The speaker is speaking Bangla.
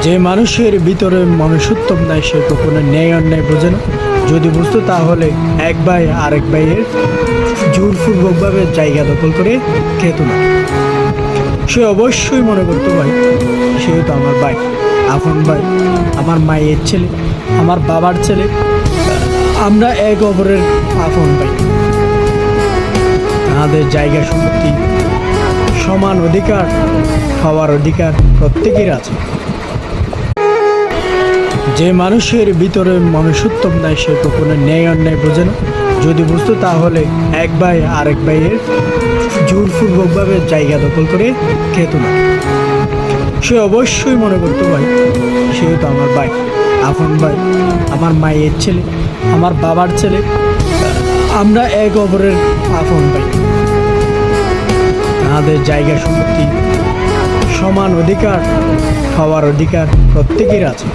যে মানুষের ভিতরে মনুষ্যত্ব নাই সে কখনো ন্যায় অন্যায় বোঝে না। যদি বুঝতো তাহলে এক ভাই আরেক ভাইয়ের জোরপূর্বকভাবে জায়গা দখল করে খেত না। সে অবশ্যই মনে করতো ভাই সেও তো আমার ভাই, আপন ভাই, আমার মায়ের ছেলে, আমার বাবার ছেলে, আমরা এক অপরের আপন ভাই। তাদের জায়গা সম্পত্তি সমান অধিকার পাওয়ার অধিকার প্রত্যেকের আছে। যে মানুষের ভিতরে মনুষ্যত্ব নাই সে কখনো ন্যায় অন্যায় বোঝে না। যদি বুঝতো তাহলে এক ভাই আরেক ভাইয়ের জোরপূর্বকভাবে জায়গা দখল করে খেত না। সে অবশ্যই মনে করতো ভাই সেও তো আমার ভাই, আপন ভাই, আমার মায়ের ছেলে, আমার বাবার ছেলে, আমরা এক অপরের আপন ভাই। তাদের জায়গা সম্পত্তি সমান অধিকার পাওয়ার অধিকার প্রত্যেকের আছে।